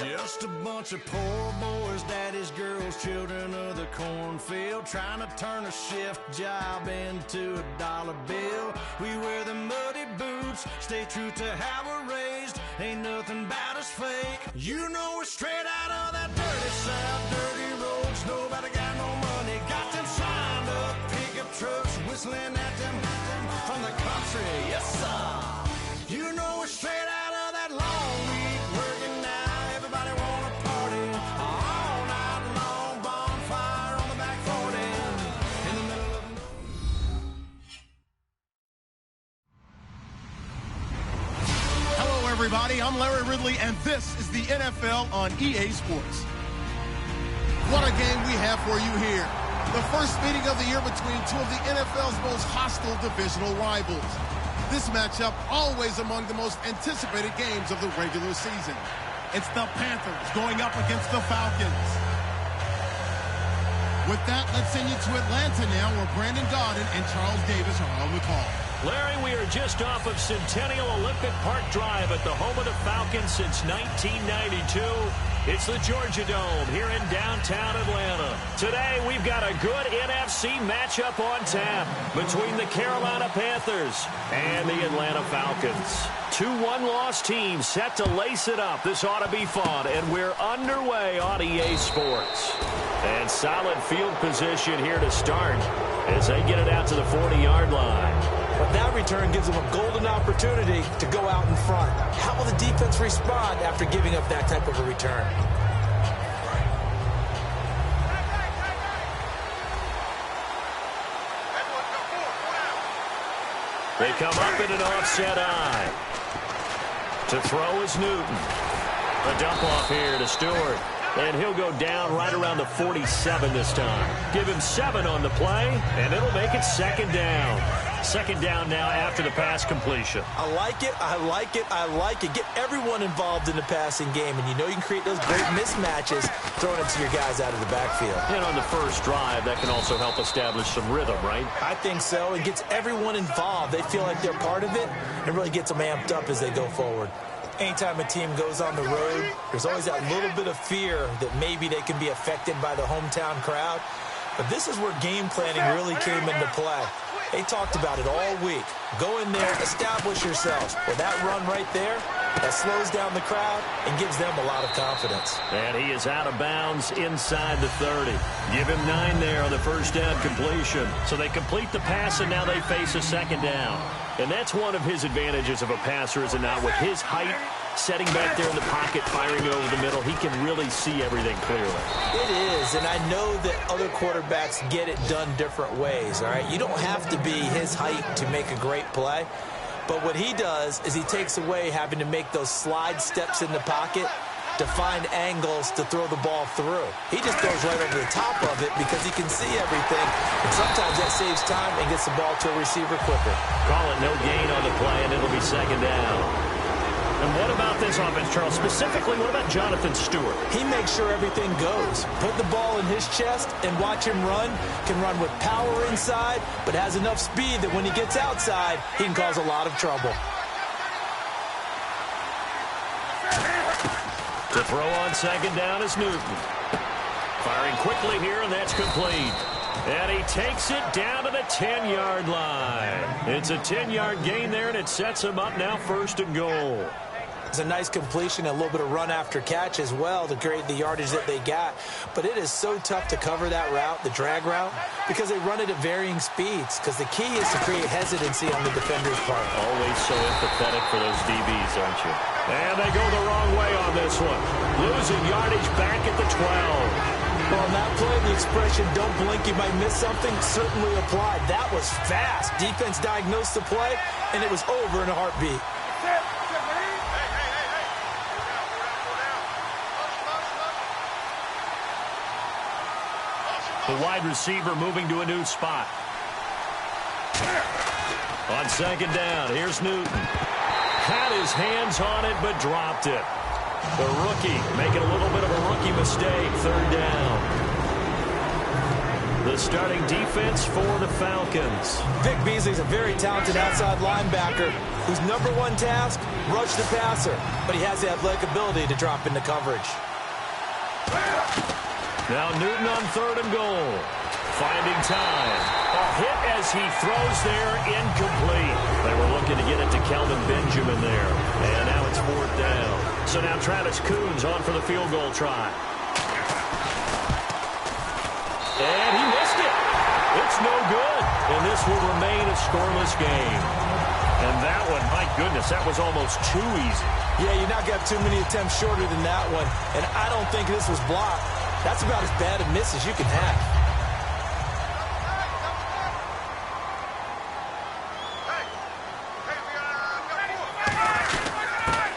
Just a bunch of poor boys, daddy's girls, children of the cornfield, trying to turn a shift job into a dollar bill. We wear the muddy boots, stay true to how we're raised. Ain't nothing about us fake. You know we're straight out of that dirty south, dirty roads. Nobody got no money, got them signed up pickup trucks, whistling at them from the country. Yes, sir. You know we're straight out of that long week working now. Everybody wanna party all night long. Bonfire on the back 40 in the middle of Hello, everybody. I'm Larry Ridley, and this is the NFL on EA Sports. What a game we have for you here. The first meeting of the year between two of the NFL's most hostile divisional rivals. This matchup always among the most anticipated games of the regular season. It's the Panthers going up against the Falcons. With that, let's send you to Atlanta now, where Brandon Gaudin and Charles Davis are on the call. Larry, we are just off of Centennial Olympic Park Drive at the home of the Falcons since 1992. It's the Georgia Dome here in downtown Atlanta. Today, we've got a good NFC matchup on tap between the Carolina Panthers and the Atlanta Falcons. Two one-loss teams set to lace it up. This ought to be fun, and we're underway on EA Sports. And solid field position here to start as they get it out to the 40-yard line. But that return gives them a golden opportunity to go out in front. How will the defense respond after giving up that type of a return? They come up in an offset eye. To throw is Newton. A dump off here to Stewart. And he'll go down right around the 47 this time. Give him 7 on the play, and it'll make it second down. Second down now after the pass completion. I like it, I like it, I like it. Get everyone involved in the passing game, and you know you can create those great mismatches throwing it to your guys out of the backfield. And on the first drive, that can also help establish some rhythm, right? I think so. It gets everyone involved. They feel like they're part of it, and really gets them amped up as they go forward. Anytime a team goes on the road, there's always that little bit of fear that maybe they can be affected by the hometown crowd. But this is where game planning really came into play. They talked about it all week. Go in there, establish yourselves. Well, that run right there, that slows down the crowd and gives them a lot of confidence. And he is out of bounds inside the 30. Give him 9 there on the first down completion. So they complete the pass, and now they face a second down. And that's one of his advantages of a passer, is it not? With his height, setting back there in the pocket, firing over the middle, he can really see everything clearly. It is, and I know that other quarterbacks get it done different ways, all right? You don't have to be his height to make a great play. But what he does is he takes away having to make those slide steps in the pocket to find angles to throw the ball through. He just goes right over the top of it because he can see everything, and sometimes that saves time and gets the ball to a receiver quicker. Call it no gain on the play, and it'll be second down. And what about this offense, Charles? Specifically, what about Jonathan Stewart? He makes sure everything goes. Put the ball in his chest and watch him run. Can run with power inside, but has enough speed that when he gets outside, he can cause a lot of trouble. To throw on second down is Newton. Firing quickly here, and that's complete. And he takes it down to the 10-yard line. It's a 10-yard gain there, and it sets him up now first and goal. It's a nice completion, a little bit of run after catch as well to create the yardage that they got. But it is so tough to cover that route, the drag route, because they run it at varying speeds. Because the key is to create hesitancy on the defender's part. Always so empathetic for those DBs, aren't you? And they go the wrong way on this one. Losing yardage back at the 12. Well, on that play, the expression, don't blink, you might miss something, certainly applied. That was fast. Defense diagnosed the play, and it was over in a heartbeat. The wide receiver moving to a new spot. On second down, here's Newton. Had his hands on it, but dropped it. The rookie making a little bit of a rookie mistake. Third down. The the starting defense for the Falcons. Vic Beasley's a very talented outside linebacker whose #1 task, rush the passer, but he has the athletic ability to drop into coverage. Now Newton on 3rd and goal. Finding time. A hit as he throws there, incomplete. They were looking to get it to Kelvin Benjamin there. And now it's 4th down. So now Travis Coons on for the field goal try. And he missed it. It's no good. And this will remain a scoreless game. And that one, my goodness, that was almost too easy. Yeah, you're not going to have too many attempts shorter than that one. And I don't think this was blocked. That's about as bad a miss as you can have.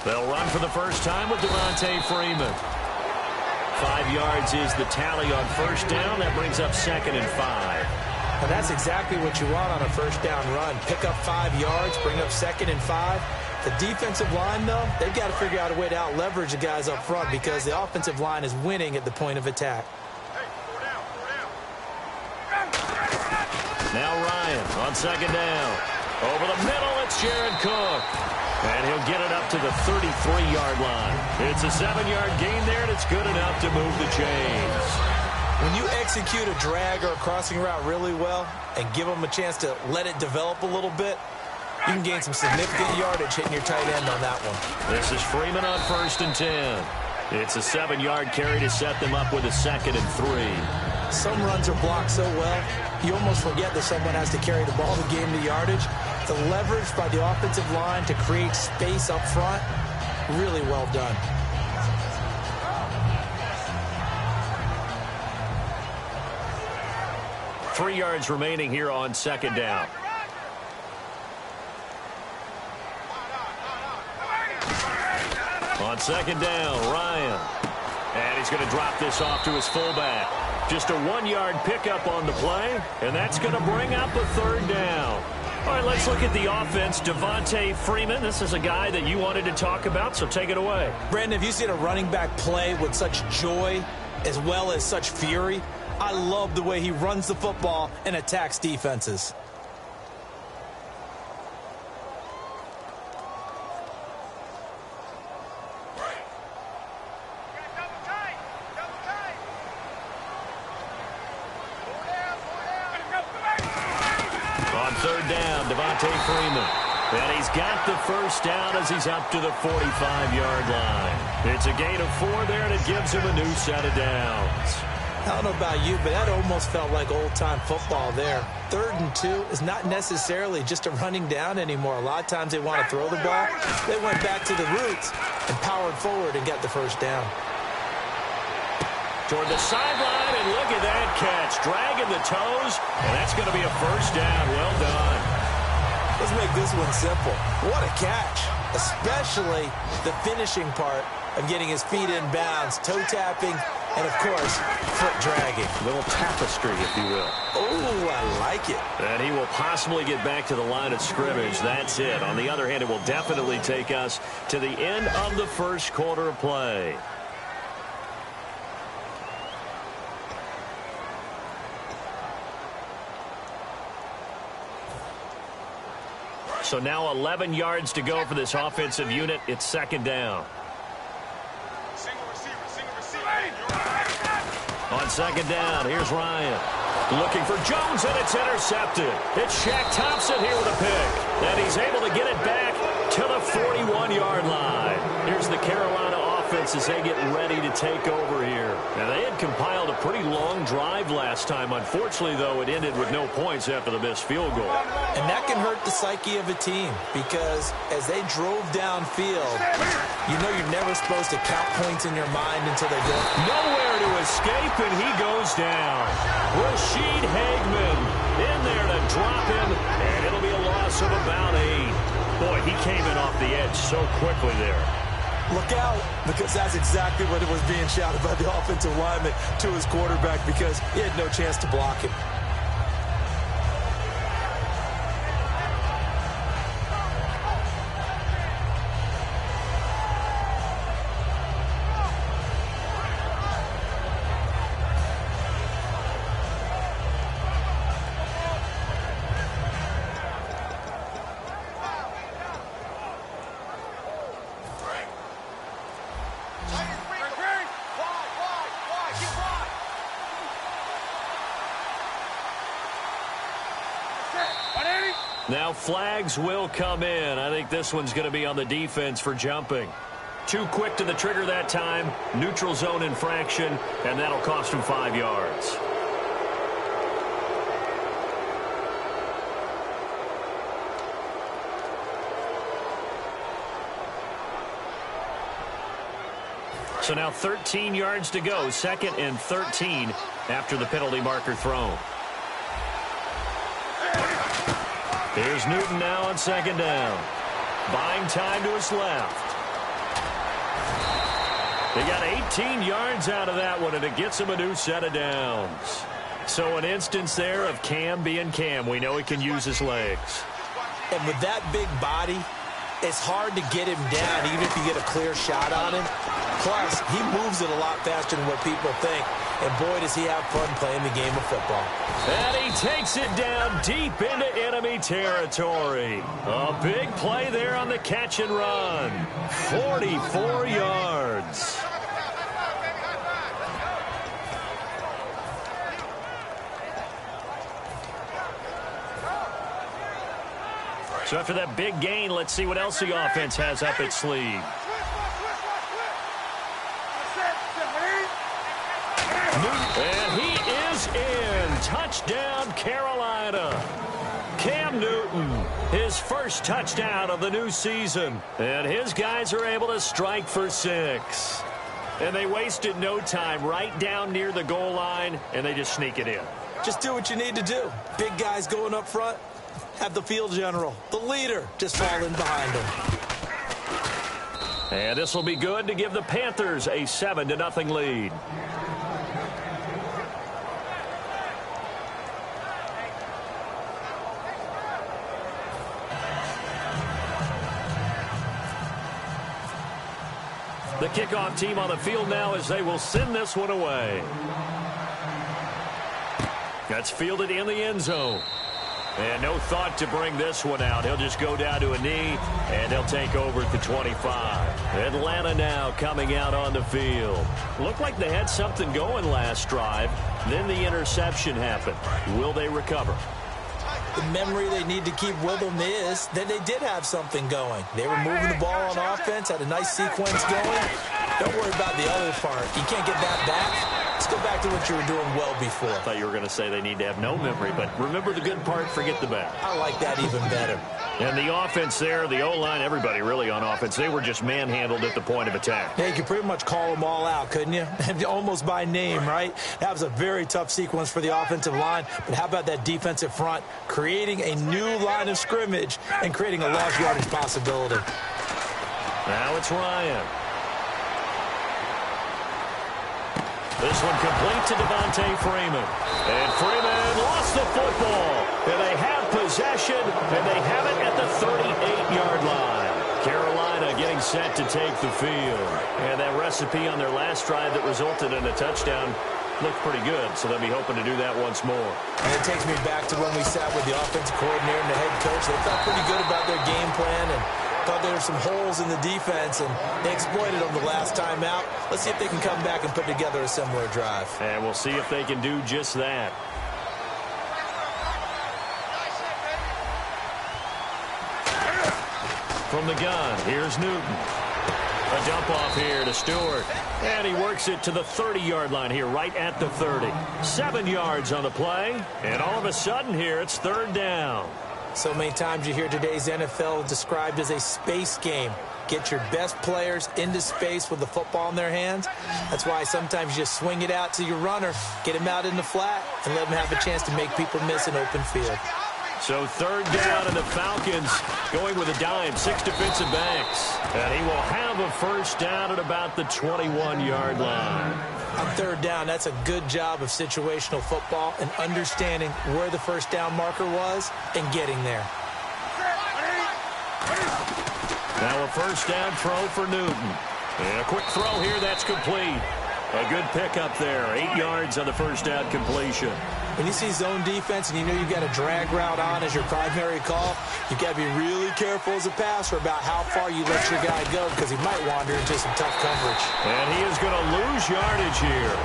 They'll run for the first time with Devontae Freeman. 5 yards is the tally on 1st down. That brings up 2nd and 5. And that's exactly what you want on a 1st down run. Pick up 5 yards, bring up 2nd and 5. The defensive line, though, they've got to figure out a way to out-leverage the guys up front because the offensive line is winning at the point of attack. Now Ryan on 2nd down. Over the middle, it's Jared Cook. And he'll get it up to the 33-yard line. It's a 7-yard gain there, and it's good enough to move the chains. When you execute a drag or a crossing route really well and give them a chance to let it develop a little bit, you can gain some significant yardage hitting your tight end on that one. This is Freeman on 1st and 10. It's a 7-yard carry to set them up with a 2nd and 3. Some runs are blocked so well, you almost forget that someone has to carry the ball to gain the yardage. The leverage by the offensive line to create space up front, really well done. Three yards remaining here on 2nd down. On 2nd down, Ryan. And he's going to drop this off to his fullback. Just a 1-yard pickup on the play, and that's going to bring up a 3rd down. All right, let's look at the offense. Devontae Freeman, this is a guy that you wanted to talk about, so take it away. Brandon, have you seen a running back play with such joy as well as such fury? I love the way he runs the football and attacks defenses. On 3rd down, Devontae Freeman. And he's got the 1st down as he's up to the 45-yard line. It's a gain of 4 there, and it gives him a new set of downs. I don't know about you, but that almost felt like old-time football there. 3rd and 2 is not necessarily just a running down anymore. A lot of times they want to throw the ball. They went back to the roots and powered forward and got the 1st down. Toward the sideline, and look at that catch. Dragging the toes, and that's going to be a 1st down. Well done. Let's make this one simple. What a catch, especially the finishing part of getting his feet in bounds, toe tapping, and, of course, foot dragging. A little tapestry, if you will. Oh, I like it. And he will possibly get back to the line of scrimmage. That's it. On the other hand, it will definitely take us to the end of the 1st quarter of play. So now 11 yards to go for this offensive unit. It's 2nd down. On 2nd down, here's Ryan. Looking for Jones, and it's intercepted. It's Shaq Thompson here with a pick. And he's able to get it back to the 41-yard line. Here's the Carolina offense as they get ready to take over here. Now, they had compiled a pretty long drive last time. Unfortunately, though, it ended with no points after the missed field goal. And that can hurt the psyche of a team because as they drove downfield, you know you're never supposed to count points in your mind until they go. Nowhere to escape, and he goes down. Rashid Hageman in there to drop him, and it'll be a loss of about 8. Boy, he came in off the edge so quickly there. Look out, because that's exactly what it was being shouted by the offensive lineman to his quarterback because he had no chance to block him. Now flags will come in. I think this one's going to be on the defense for jumping. Too quick to the trigger that time. Neutral zone infraction, and that'll cost him 5 yards. So now 13 yards to go. 2nd and 13 after the penalty marker thrown. Here's Newton now on 2nd down. Buying time to his left. They got 18 yards out of that one, and it gets him a new set of downs. So an instance there of Cam being Cam. We know he can use his legs. And with that big body, it's hard to get him down, even if you get a clear shot on him. Plus, he moves it a lot faster than what people think. And boy, does he have fun playing the game of football. And he takes it down deep into enemy territory. A big play there on the catch and run. 44 yards. So after that big gain, let's see what else the offense has up its sleeve. And he is in. Touchdown, Carolina. Cam Newton, his first touchdown of the new season. And his guys are able to strike for 6. And they wasted no time right down near the goal line, and they just sneak it in. Just do what you need to do. Big guys going up front. Have the field general, the leader, just fall in behind him. And this will be good to give the Panthers a 7-0 lead. The kickoff team on the field now as they will send this one away. That's fielded in the end zone. And no thought to bring this one out. He'll just go down to a knee, and he'll take over at the 25. Atlanta now coming out on the field. Looked like they had something going last drive. Then the interception happened. Will they recover? The memory they need to keep with them is that they did have something going. They were moving the ball on offense, had a nice sequence going. Don't worry about the other part. You can't get that back. Let's go back to what you were doing well before. I thought you were going to say they need to have no memory, but remember the good part, forget the bad. I like that even better. And the offense there, the O-line, everybody really on offense, they were just manhandled at the point of attack. Yeah, you could pretty much call them all out, couldn't you? Almost by name, right? That was a very tough sequence for the offensive line, but how about that defensive front, creating a new line of scrimmage and creating a large yardage possibility. Now it's Ryan. This one complete to Devontae Freeman. And Freeman lost the football. And they have possession, and they have it at the 38-yard line. Carolina getting set to take the field. And that recipe on their last drive that resulted in a touchdown looked pretty good, so they'll be hoping to do that once more. And it takes me back to when we sat with the offensive coordinator and the head coach. They felt pretty good about their game plan and thought there were some holes in the defense, and they exploited them the last time out. Let's see if they can come back and put together a similar drive. And we'll see if they can do just that. From the gun, here's Newton. A dump off here to Stewart. And he works it to the 30-yard line here, right at the 30. 7 yards on the play. And all of a sudden here, it's 3rd down. So many times you hear today's NFL described as a space game. Get your best players into space with the football in their hands. That's why sometimes you just swing it out to your runner, get him out in the flat, and let him have a chance to make people miss an open field. So 3rd down, and the Falcons going with a dime, 6 defensive backs. And he will have a 1st down at about the 21-yard line. On 3rd down, that's a good job of situational football and understanding where the 1st down marker was and getting there. Now a 1st down throw for Newton. And a quick throw here, that's complete. A good pickup there, 8 yards on the 1st down completion. When you see zone defense and you know you've got a drag route on as your primary call, you've got to be really careful as a passer about how far you let your guy go because he might wander into some tough coverage. And he is going to lose yardage here.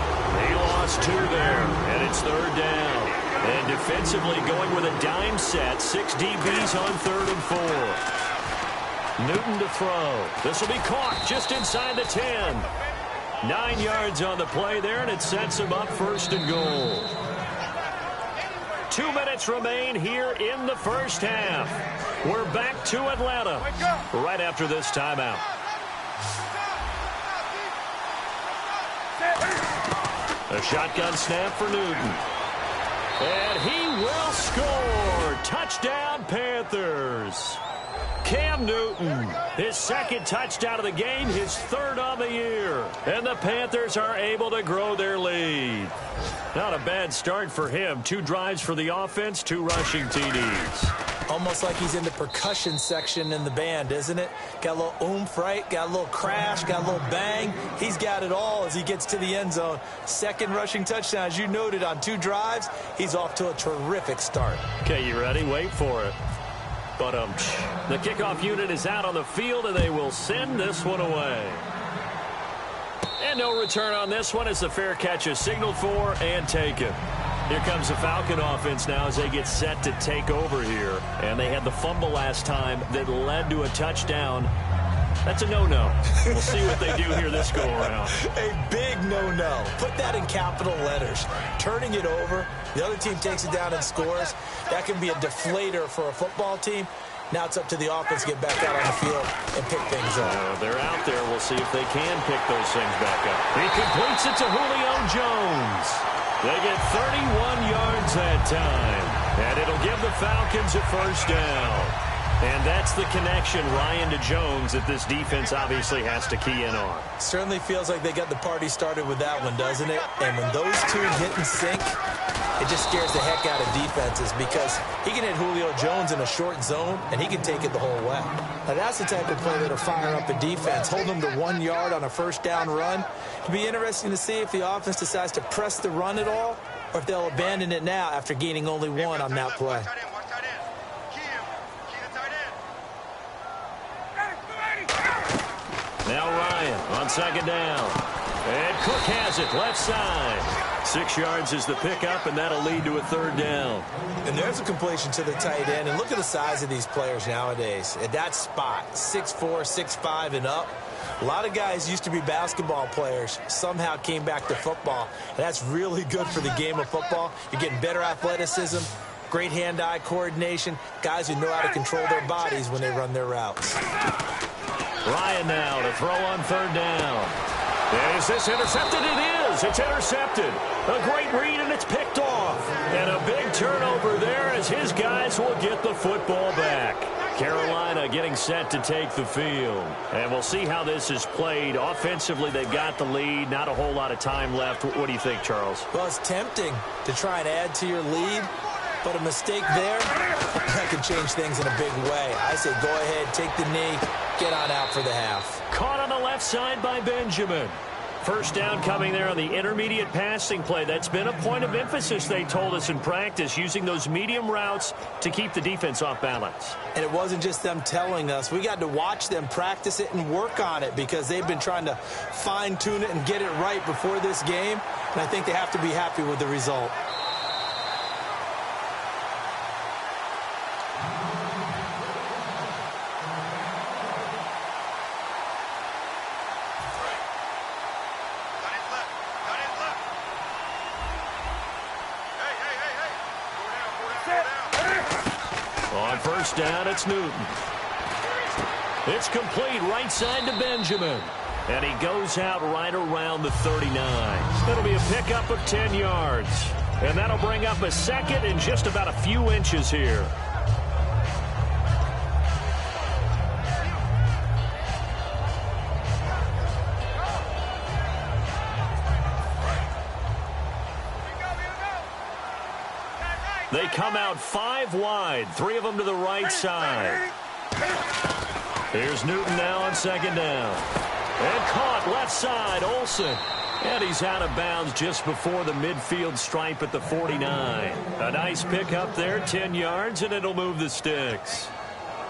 He lost 2 there, and it's 3rd down. And defensively going with a dime set. 6 DBs on 3rd and 4. Newton to throw. This will be caught just inside the 10. 9 yards on the play there, and it sets him up 1st and goal. 2 minutes remain here in the first half. We're back to Atlanta right after this timeout. A shotgun snap for Newton. And he will score. Touchdown, Panthers. Cam Newton, his 2nd touchdown of the game, his 3rd on the year. And the Panthers are able to grow their lead. Not a bad start for him. 2 drives for the offense, 2 rushing TDs. Almost like he's in the percussion section in the band, isn't it? Got a little oomph, right? Got a little crash, got a little bang. He's got it all as he gets to the end zone. 2nd rushing touchdown, as you noted, on 2 drives. He's off to a terrific start. Okay, you ready? Wait for it. But the kickoff unit is out on the field, and they will send this one away. And no return on this one as the fair catch is signaled for and taken. Here comes the Falcon offense now as they get set to take over here. And they had the fumble last time that led to a touchdown. That's a no-no. We'll see what they do here this go-around. A big no-no. Put that in capital letters. Turning it over, the other team takes it down and scores. That can be a deflator for a football team. Now it's up to the offense to get back out on the field and pick things up. They're out there. We'll see if they can pick those things back up. He completes it to Julio Jones. They get 31 yards that time. And it'll give the Falcons a 1st down. And that's the connection, Ryan to Jones, that this defense obviously has to key in on. Certainly feels like they got the party started with that one, doesn't it? And when those 2 hit and sync, it just scares the heck out of defenses because he can hit Julio Jones in a short zone, and he can take it the whole way. Now, that's the type of play that'll fire up a defense, hold them to 1 yard on a 1st down run. It'll be interesting to see if the offense decides to press the run at all or if they'll abandon it now after gaining only 1 on that play. Now Ryan on 2nd down. And Cook has it left side. 6 yards is the pickup, and that'll lead to a 3rd down. And there's a completion to the tight end. And look at the size of these players nowadays. At that spot, 6'4", 6'5", and up. A lot of guys used to be basketball players, somehow came back to football. And that's really good for the game of football. You're getting better athleticism, great hand-eye coordination, guys who know how to control their bodies when they run their routes. Ryan now to throw on 3rd down. Is this intercepted? It is. It's intercepted. A great read, and it's picked off. And a big turnover there as his guys will get the football back. Carolina getting set to take the field. And we'll see how this is played. Offensively, they've got the lead. Not a whole lot of time left. What do you think, Charles? Well, it's tempting to try and add to your lead. But a mistake there, that could change things in a big way. I say go ahead, take the knee, get on out for the half. Caught on the left side by Benjamin. 1st down coming there on the intermediate passing play. That's been a point of emphasis, they told us in practice, using those medium routes to keep the defense off balance. And it wasn't just them telling us. We got to watch them practice it and work on it because they've been trying to fine-tune it and get it right before this game. And I think they have to be happy with the result. On 1st down, it's Newton. It's complete right side to Benjamin. And he goes out right around the 39. That'll be a pickup of 10 yards. And that'll bring up a 2nd and just about a few inches here. They come out 5 wide, 3 of them to the right side. Here's Newton now on 2nd down. And caught left side, Olsen. And he's out of bounds just before the midfield stripe at the 49. A nice pickup there, 10 yards, and it'll move the sticks.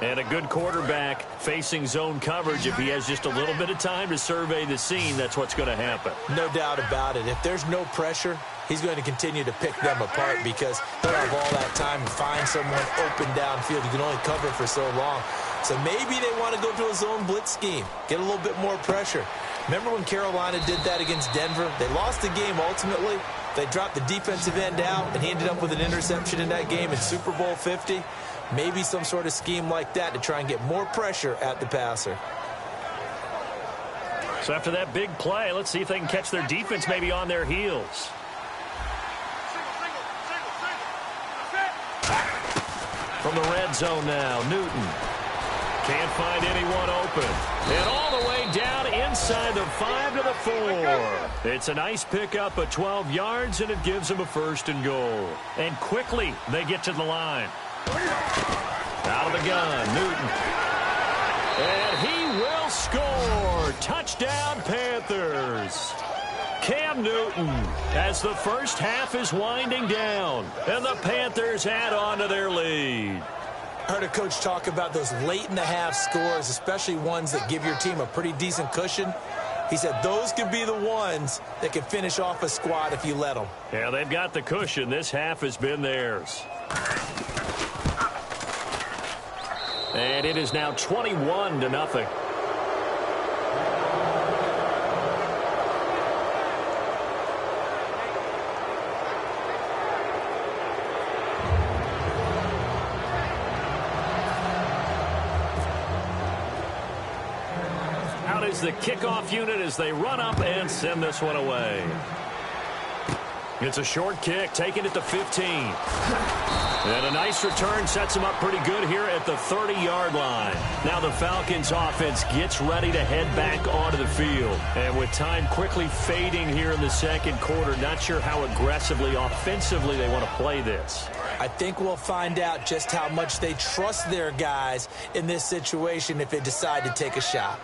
And a good quarterback facing zone coverage. If he has just a little bit of time to survey the scene, that's what's going to happen. No doubt about it. If there's no pressure, he's going to continue to pick them apart because he'll have all that time to find someone open downfield. You can only cover for so long. So maybe they want to go to a zone blitz scheme, get a little bit more pressure. Remember when Carolina did that against Denver? They lost the game ultimately. They dropped the defensive end out, and he ended up with an interception in that game in Super Bowl 50. Maybe some sort of scheme like that to try and get more pressure at the passer. So after that big play, let's see if they can catch their defense maybe on their heels. From the red zone now, Newton. Can't find anyone open. And all the way down inside the 5 to the 4. It's a nice pickup of 12 yards, and it gives them a 1st and goal. And quickly, they get to the line. Out of the gun, Newton. And he will score. Touchdown, Panthers. Cam Newton, as the first half is winding down, and the Panthers add on to their lead. I heard a coach talk about those late-in-the-half scores, especially ones that give your team a pretty decent cushion. He said those could be the ones that can finish off a squad if you let them. Yeah, they've got the cushion. This half has been theirs. And it is now 21-0. Out is the kickoff unit as they run up and send this one away. It's a short kick, taken at the 15. And a nice return sets them up pretty good here at the 30-yard line. Now the Falcons offense gets ready to head back onto the field. And with time quickly fading here in the second quarter, not sure how aggressively, offensively they want to play this. I think we'll find out just how much they trust their guys in this situation if they decide to take a shot.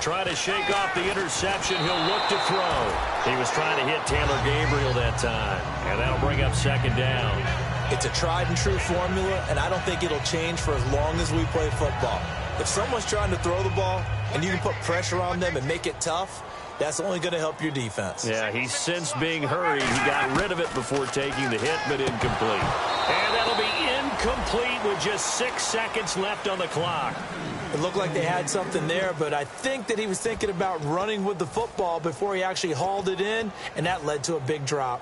Try to shake off the interception. He'll look to throw. He was trying to hit Taylor Gabriel that time. And that'll bring up 2nd down. It's a tried-and-true formula, and I don't think it'll change for as long as we play football. If someone's trying to throw the ball and you can put pressure on them and make it tough, that's only going to help your defense. Yeah, he's since being hurried. He got rid of it before taking the hit, but incomplete. And that'll be incomplete with just 6 seconds left on the clock. It looked like they had something there, but I think that he was thinking about running with the football before he actually hauled it in, and that led to a big drop.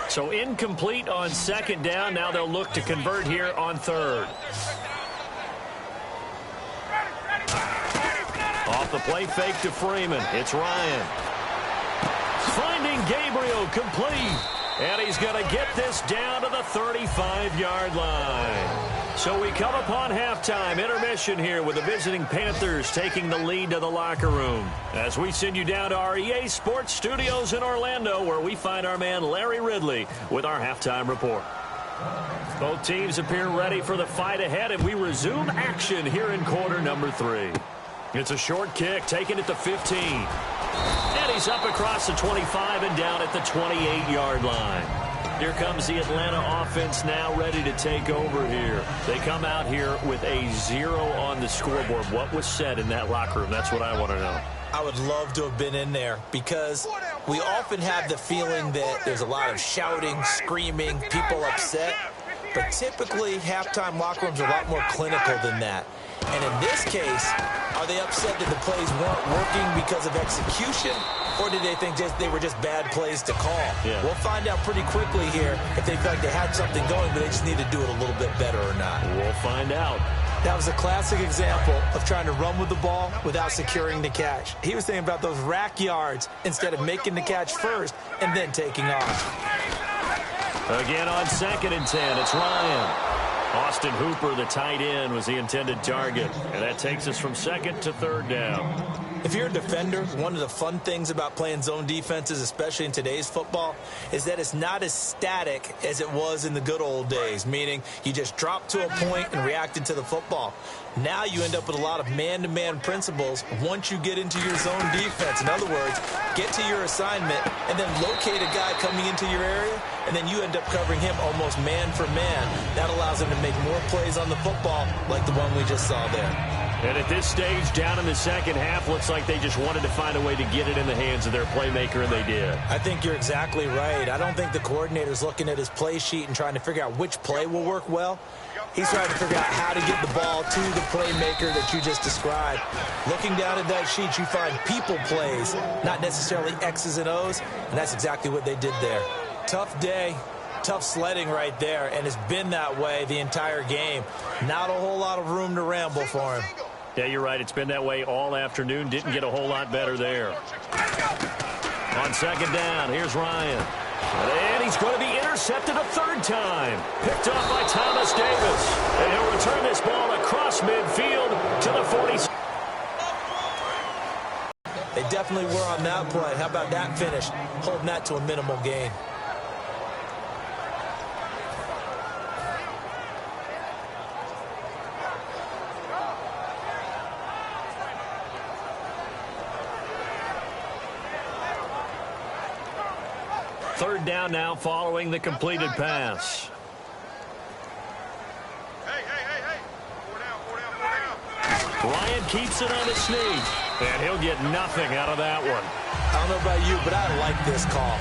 So incomplete on 2nd down. Now they'll look to convert here on 3rd. Off the play fake to Freeman. It's Ryan. Finding Gabriel complete. And he's going to get this down to the 35-yard line. So we come upon halftime intermission here with the visiting Panthers taking the lead to the locker room. As we send you down to our EA Sports Studios in Orlando, where we find our man Larry Ridley with our halftime report. Both teams appear ready for the fight ahead, and we resume action here in quarter number 3. It's a short kick taken at the 15. And he's up across the 25 and down at the 28-yard line. Here comes the Atlanta offense now ready to take over here. They come out here with a 0 on the scoreboard. What was said in that locker room? That's what I want to know. I would love to have been in there because we often have the feeling that there's a lot of shouting, screaming, people upset. But typically, halftime locker rooms are a lot more clinical than that. And in this case, are they upset that the plays weren't working because of execution, or did they think they were just bad plays to call? Yeah. We'll find out pretty quickly here if they feel like they had something going, but they just need to do it a little bit better or not. We'll find out. That was a classic example of trying to run with the ball without securing the catch. He was thinking about those rack yards instead of making the catch first and then taking off. Again on 2nd and 10, it's Ryan. Austin Hooper, the tight end, was the intended target. And that takes us from 2nd to 3rd down. If you're a defender, one of the fun things about playing zone defenses, especially in today's football, is that it's not as static as it was in the good old days, meaning you just dropped to a point and reacted to the football. Now you end up with a lot of man-to-man principles once you get into your zone defense. In other words, get to your assignment and then locate a guy coming into your area, and then you end up covering him almost man for man. That allows him to make more plays on the football like the one we just saw there. And at this stage, down in the second half, looks like they just wanted to find a way to get it in the hands of their playmaker, and they did. I think you're exactly right. I don't think the coordinator's looking at his play sheet and trying to figure out which play will work well. He's trying to figure out how to get the ball to the playmaker that you just described. Looking down at that sheet, you find people plays, not necessarily X's and O's, and that's exactly what they did there. Tough day. Tough sledding right there, and it's been that way the entire game. Not a whole lot of room to ramble for him. Yeah, you're right. It's been that way all afternoon. Didn't get a whole lot better there. On second down, here's Ryan. And he's going to be intercepted a third time. Picked off by Thomas Davis. And he'll return this ball across midfield to the 40. They definitely were on that play. How about that finish? Holding that to a minimal gain. Third down now following the completed pass. Hey. Four down. Ryan keeps it on the sneak, and he'll get nothing out of that one. I don't know about you, but I like this call.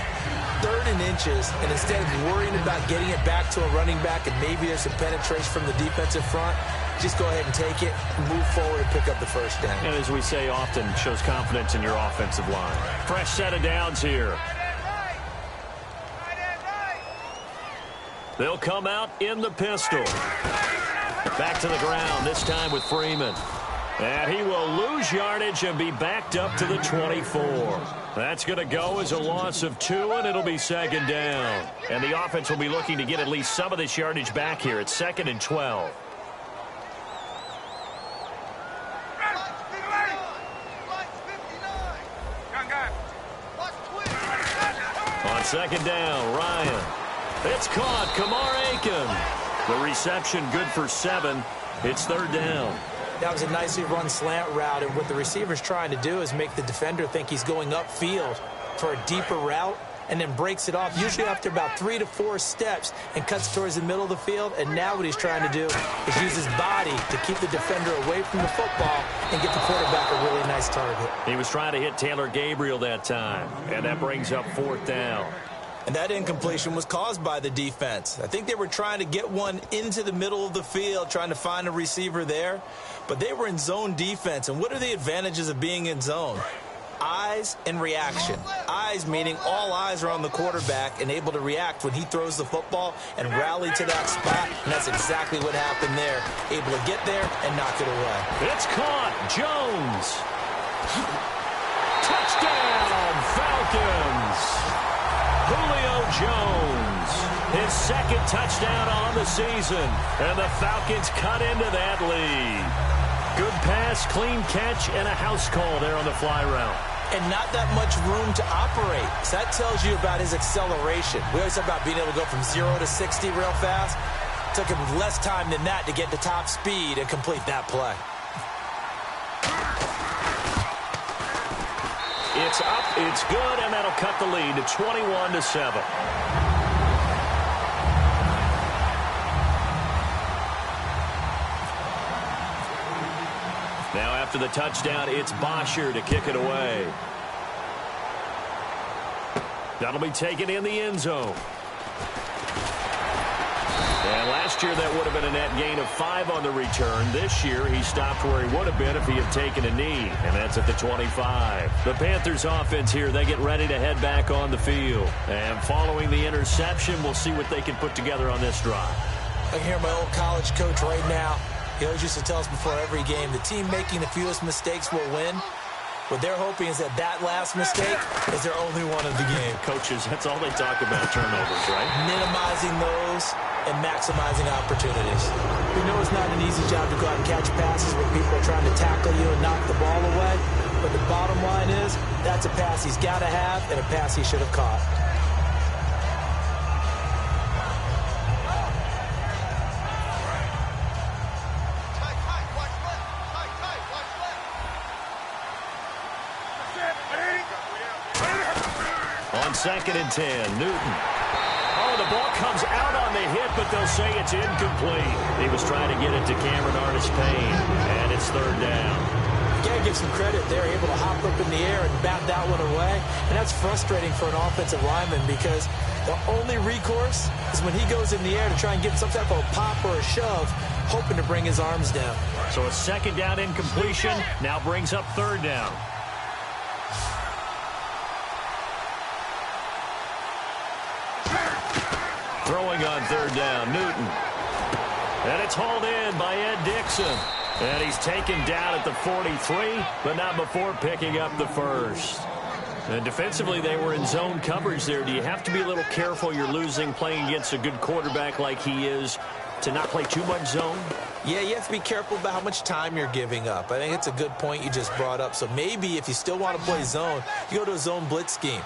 3rd and inches, and instead of worrying about getting it back to a running back and maybe there's some penetration from the defensive front, just go ahead and take it, move forward, and pick up the first down. And as we say often, shows confidence in your offensive line. Fresh set of downs here. They'll come out in the pistol. Back to the ground, this time with Freeman. And he will lose yardage and be backed up to the 24. That's going to go as a loss of 2, and it'll be second down. And the offense will be looking to get at least some of this yardage back here. It's 2nd and 12. On second down, Ryan. It's caught. Kamar Aiken. The reception good for 7. It's 3rd down. That was a nicely run slant route, and what the receiver's trying to do is make the defender think he's going upfield for a deeper route and then breaks it off, usually after about 3 to 4 steps, and cuts towards the middle of the field. And now what he's trying to do is use his body to keep the defender away from the football and get the quarterback a really nice target. He was trying to hit Taylor Gabriel that time, and that brings up 4th down. And that incompletion was caused by the defense. I think they were trying to get one into the middle of the field, trying to find a receiver there. But they were in zone defense. And what are the advantages of being in zone? Eyes and reaction. Eyes meaning all eyes are on the quarterback and able to react when he throws the football and rally to that spot. And that's exactly what happened there. Able to get there and knock it away. It's caught. Jones. Touchdown, Falcons. Julio Jones, his 2nd touchdown on the season, and the Falcons cut into that lead. Good pass, clean catch, and a house call there on the fly route. And not that much room to operate. So that tells you about his acceleration. We always talk about being able to go from 0 to 60 real fast. It took him less time than that to get to top speed and complete that play. It's up, it's good, and that'll cut the lead to 21-7. Now after the touchdown, it's Bosher to kick it away. That'll be taken in the end zone. And last year that would have been a net gain of 5 on the return. This year he stopped where he would have been if he had taken a knee, and that's at the 25. The Panthers offense here, they get ready to head back on the field. And following the interception, we'll see what they can put together on this drive. I hear my old college coach right now. He always used to tell us before every game, the team making the fewest mistakes will win. What they're hoping is that last mistake is their only one of the game. Coaches, that's all they talk about, turnovers, right? Minimizing those and maximizing opportunities. We know it's not an easy job to go out and catch passes when people are trying to tackle you and knock the ball away. but the bottom line is that's a pass he's got to have and a pass he should have caught. On 2nd and 10, Newton. Oh, the ball comes out on the hit, but they'll say it's incomplete. He was trying to get it to Cameron Artis-Payne, and it's 3rd down. You got to give some credit. They're able to hop up in the air and bat that one away, and that's frustrating for an offensive lineman because the only recourse is when he goes in the air to try and get some type of a pop or a shove, hoping to bring his arms down. So a 2nd down incompletion now brings up 3rd down. Throwing on 3rd down, Newton. And it's hauled in by Ed Dixon. And he's taken down at the 43, but not before picking up the 1st. And defensively, they were in zone coverage there. Do you have to be a little careful you're losing playing against a good quarterback like he is to not play too much zone? Yeah, you have to be careful about how much time you're giving up. I think it's a good point you just brought up. So maybe if you still want to play zone, you go to a zone blitz scheme.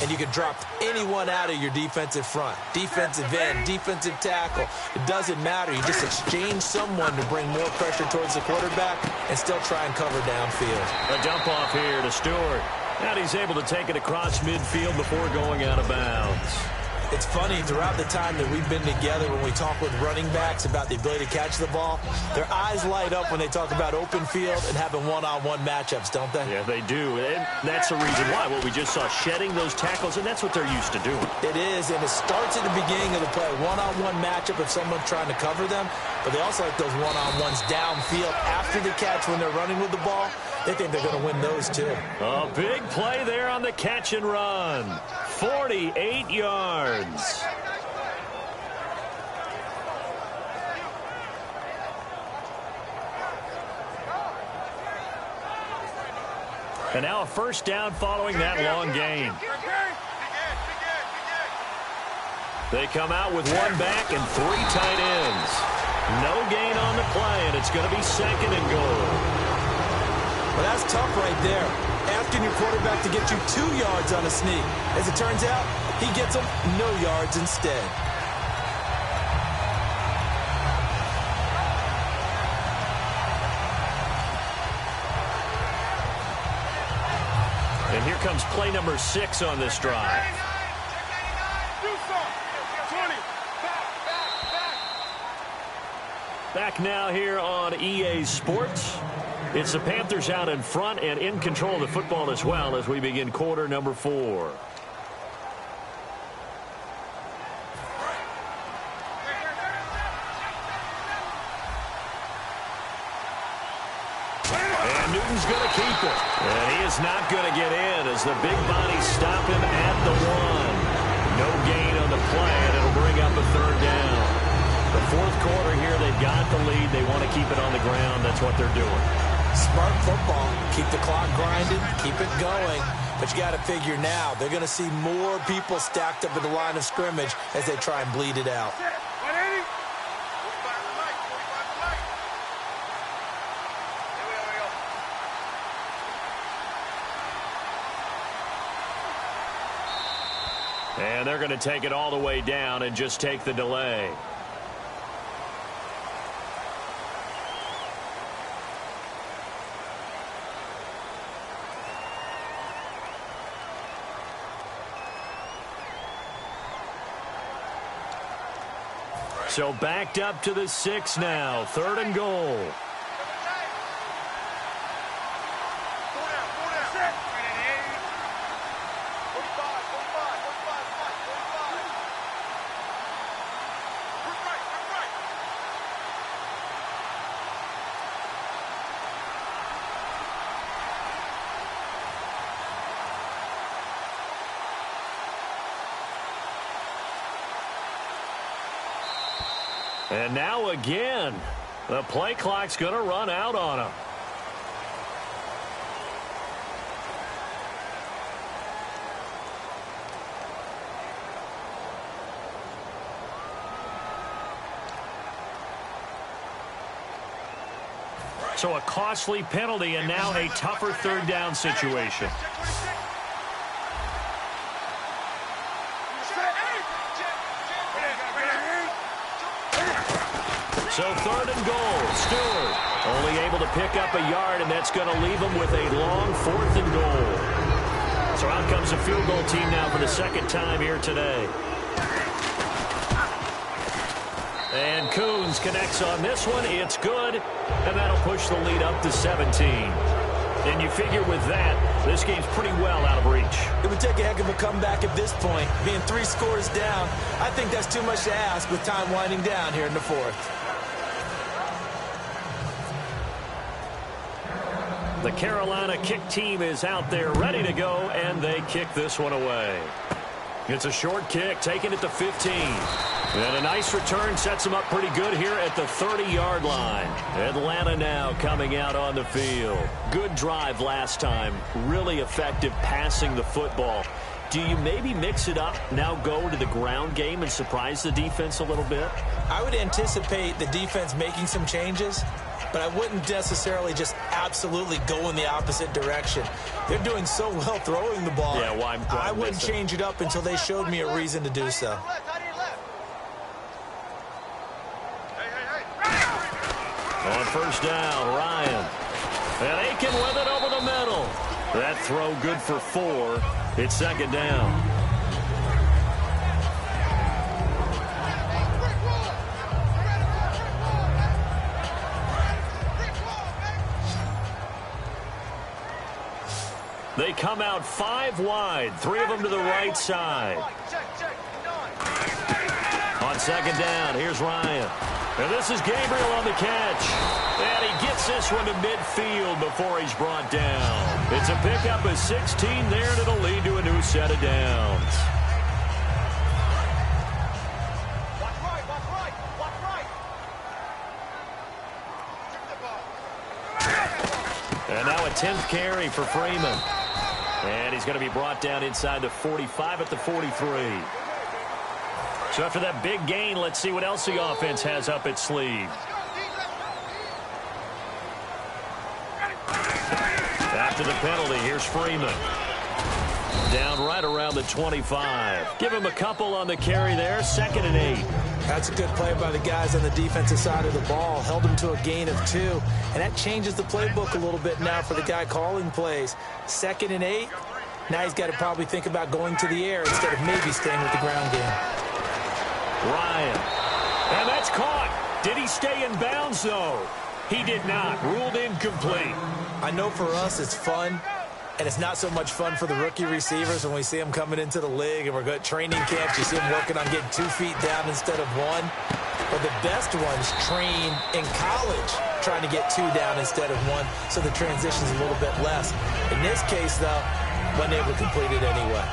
And you can drop anyone out of your defensive front. Defensive end, defensive tackle. It doesn't matter. You just exchange someone to bring more pressure towards the quarterback and still try and cover downfield. A dump off here to Stewart. And he's able to take it across midfield before going out of bounds. It's funny, throughout the time that we've been together, when we talk with running backs about the ability to catch the ball, their eyes light up when they talk about open field and having one-on-one matchups, don't they? Yeah, they do. And that's the reason why. What we just saw, shedding those tackles, and that's what they're used to doing. It is, and it starts at the beginning of the play. One-on-one matchup if someone's trying to cover them, but they also like those one-on-ones downfield after the catch when they're running with the ball. They think they're going to win those, too. A big play there on the catch and run. 48 yards. And now a 1st down following that long gain. They come out with 1 back and 3 tight ends. No gain on the play, and it's going to be 2nd and goal. Well, that's tough right there. Asking your quarterback to get you 2 yards on a sneak. As it turns out, he gets them no yards instead. And here comes play number 6 on this drive. Back now here on EA Sports. It's the Panthers out in front and in control of the football as well as we begin quarter number 4. And Newton's going to keep it. And he is not going to get in as the big bodies stop him at the 1. No gain on the play, and it'll bring up a 3rd down. The 4th quarter here, they've got the lead. They want to keep it on the ground. That's what they're doing. Smart football. Keep the clock grinding. Keep it going. But you got to figure now, they're going to see more people stacked up at the line of scrimmage as they try and bleed it out. And they're going to take it all the way down and just take the delay. So backed up to the 6 now. 3rd and goal. And now again, the play clock's going to run out on him. So a costly penalty and now a tougher third down situation. So third and goal. Stewart only able to pick up a yard, and that's going to leave him with a long fourth and goal. So out comes the field goal team now for the second time here today. And Coons connects on this one. It's good, and that'll push the lead up to 17. And you figure with that, this game's pretty well out of reach. It would take a heck of a comeback at this point. Being 3 scores down, I think that's too much to ask with time winding down here in the fourth. The Carolina kick team is out there ready to go, and they kick this one away. It's a short kick, taken at the 15. And a nice return sets them up pretty good here at the 30-yard line. Atlanta now coming out on the field. Good drive last time. Really effective passing the football. Do you maybe mix it up, now go to the ground game and surprise the defense a little bit? I would anticipate the defense making some changes, but I wouldn't necessarily just absolutely go in the opposite direction. They're doing so well throwing the ball. Yeah, why I wouldn't change it up until they showed me a reason to do so. On first down, Ryan. And Aiken with it over the middle. That throw good for 4. It's second down. They come out 5 wide, 3 of them to the right side. On second down, here's Ryan. And this is Gabriel on the catch. And he gets this one to midfield before he's brought down. It's a pickup of 16 there, and it'll lead to a new set of downs. And now a 10th carry for Freeman. And he's going to be brought down inside the 45 at the 43. So after that big gain, let's see what else the offense has up its sleeve. After the penalty, here's Freeman. Down right around the 25. Give him a couple on the carry there. 2nd and 8. That's a good play by the guys on the defensive side of the ball. Held him to a gain of 2. And that changes the playbook a little bit now for the guy calling plays. 2nd and 8. Now he's got to probably think about going to the air instead of maybe staying with the ground game. Ryan. And that's caught. Did he stay in bounds, though? He did not. Ruled incomplete. I know for us it's fun, and it's not so much fun for the rookie receivers when we see them coming into the league and we're going to training camps. You see them working on getting 2 feet down instead of 1. But the best ones train in college trying to get 2 down instead of 1, so the transition's a little bit less. In this case, though, wasn't able to complete it anyway.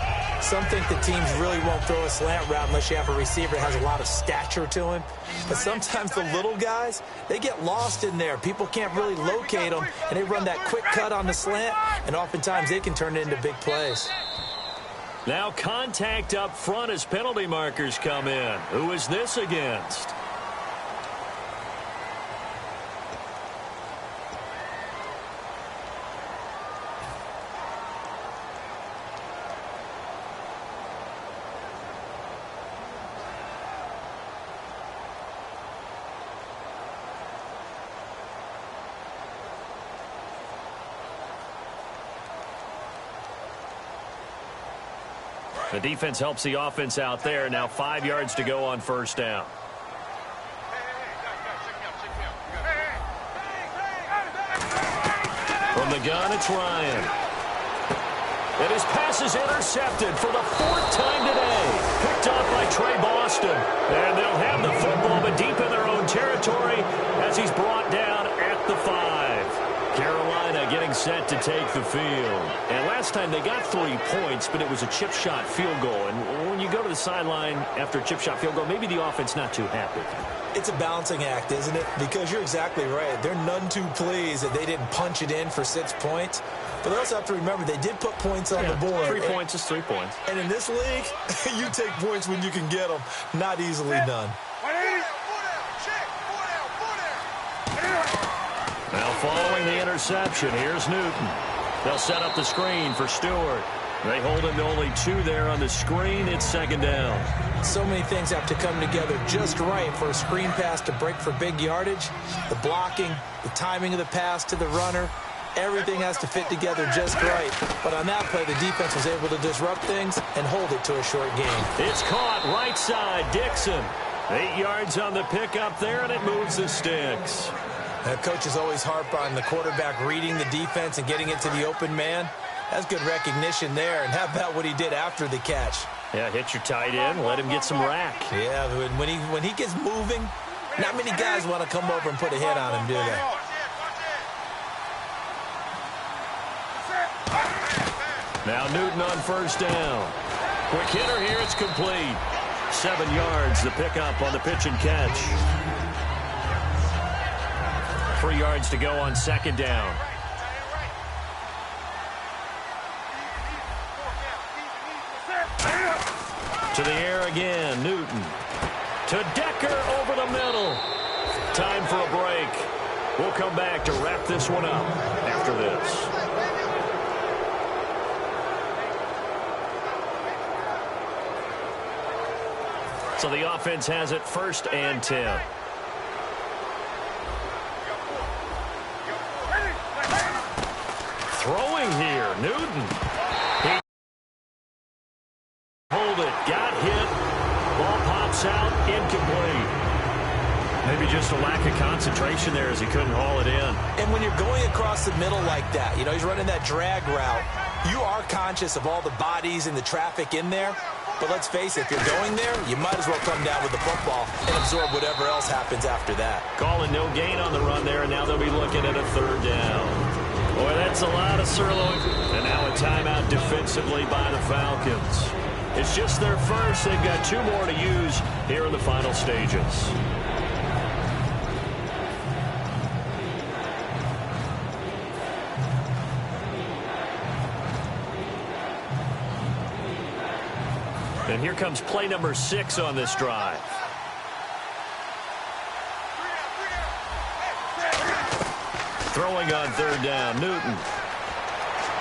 Some think the teams really won't throw a slant route unless you have a receiver that has a lot of stature to him. But sometimes the little guys, they get lost in there. People can't really locate them, and they run that quick cut on the slant, and oftentimes they can turn it into big plays. Now contact up front as penalty markers come in. Who is this against? The defense helps the offense out there. Now 5 yards to go on first down. From the gun, it's Ryan. And his pass is intercepted for the 4th time today. Picked off by Trey Boston. And they'll have the football, but deep in their own territory as he's brought down at the 5. Carolina getting set to take the field. And last time they got 3 points, but it was a chip shot field goal. And when you go to the sideline after a chip shot field goal, maybe the offense not too happy. It's a balancing act, isn't it? Because you're exactly right. They're none too pleased that they didn't punch it in for 6 points. But they also have to remember they did put points on the board. 3 points is 3 points. And in this league, you take points when you can get them. Not easily done. Now following the interception, here's Newton. They'll set up the screen for Stewart. They hold him to only 2 there on the screen. It's second down. So many things have to come together just right for a screen pass to break for big yardage. The blocking, the timing of the pass to the runner, everything has to fit together just right. But on that play, the defense was able to disrupt things and hold it to a short game. It's caught right side. Dixon. 8 yards on the pickup there, and it moves the sticks. The coaches always harp on the quarterback reading the defense and getting it to the open man. That's good recognition there. And how about what he did after the catch? Yeah, hit your tight end, let him get some rack. Yeah, when he gets moving, not many guys want to come over and put a hit on him, do they? Now Newton on first down. Quick hitter here, it's complete. 7 yards, the pickup on the pitch and catch. 3 yards to go on second down. To the air again, Newton. To Decker over the middle. Time for a break. We'll come back to wrap this one up after this. So the offense has it 1st and 10. Throwing here, Newton. He hold it, got hit. Ball pops out, incomplete. Maybe just a lack of concentration there as he couldn't haul it in. And when you're going across the middle like that, he's running that drag route, you are conscious of all the bodies and the traffic in there. But let's face it, if you're going there, you might as well come down with the football and absorb whatever else happens after that. Calling no gain on the run there, and now they'll be looking at a 3rd down. Boy, that's a lot of sirloin. And now a timeout defensively by the Falcons. It's just their first. They've got 2 more to use here in the final stages. And here comes play number 6 on this drive. Throwing on 3rd down, Newton.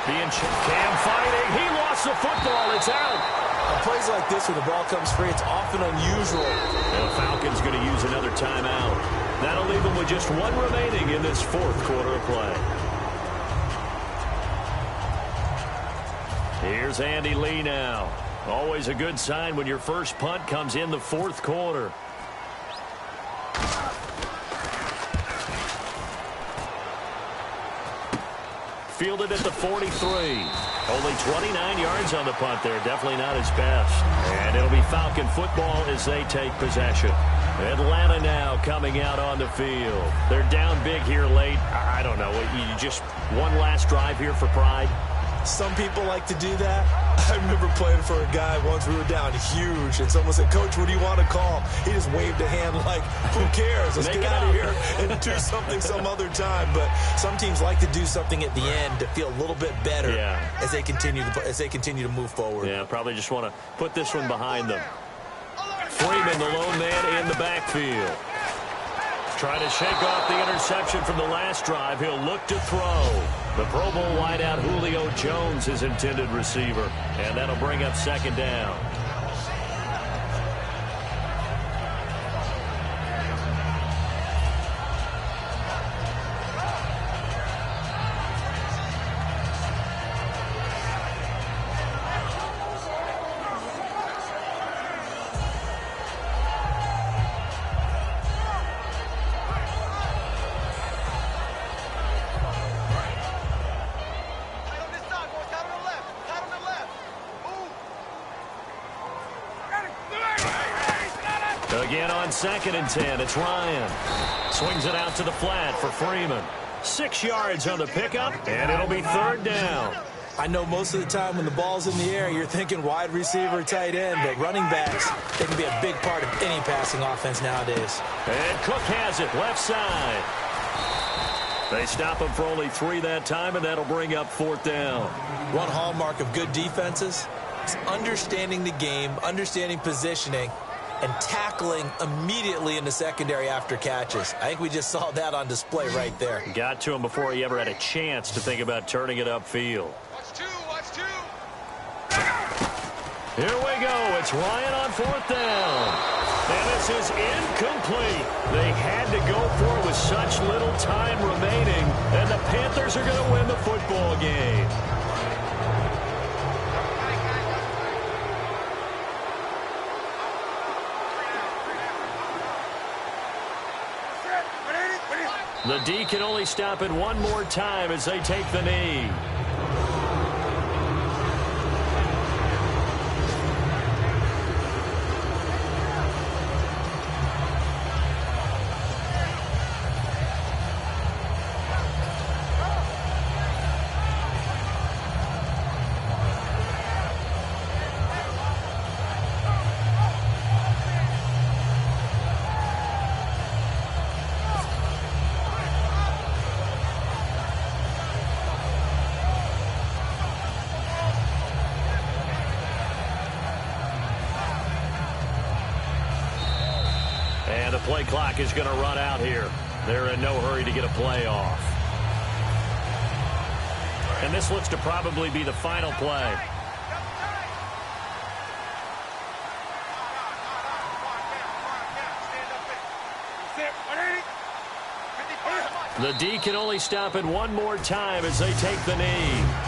Cam fighting. He lost the football. It's out. On plays like this when the ball comes free, it's often unusual. And the Falcons going to use another timeout. That'll leave them with just 1 remaining in this 4th quarter of play. Here's Andy Lee now. Always a good sign when your first punt comes in the 4th quarter. Fielded at the 43. Only 29 yards on the punt there. Definitely not his best. And it'll be Falcon football as they take possession. Atlanta now coming out on the field. They're down big here late. I don't know. You just one last drive here for pride. Some people like to do that. I remember playing for a guy once. We were down huge, and someone said, "Coach, what do you want to call?" He just waved a hand like, "Who cares? Let's get out of here and do something some other time." But some teams like to do something at the end to feel a little bit better as they continue to move forward. Yeah, probably just want to put this one behind them. Freeman, the lone man in the backfield. Trying to shake off the interception from the last drive. He'll look to throw. The Pro Bowl wideout Julio Jones, his intended receiver. And that'll bring up 2nd down. Again on 2nd and 10, it's Ryan. Swings it out to the flat for Freeman. 6 yards on the pickup, and it'll be 3rd down. I know most of the time when the ball's in the air, you're thinking wide receiver, tight end, but running backs, they can be a big part of any passing offense nowadays. And Cook has it, left side. They stop him for only 3 that time, and that'll bring up 4th down. One hallmark of good defenses is understanding the game, understanding positioning, and tackling immediately in the secondary after catches. I think we just saw that on display right there. Got to him before he ever had a chance to think about turning it upfield. Watch two. Here we go. It's Ryan on 4th down. And this is incomplete. They had to go for it with such little time remaining. And the Panthers are going to win the football game. The D can only stop it one more time as they take the knee. And the play clock is going to run out here. They're in no hurry to get a play off. And this looks to probably be the final play. The D can only stop it one more time as they take the knee.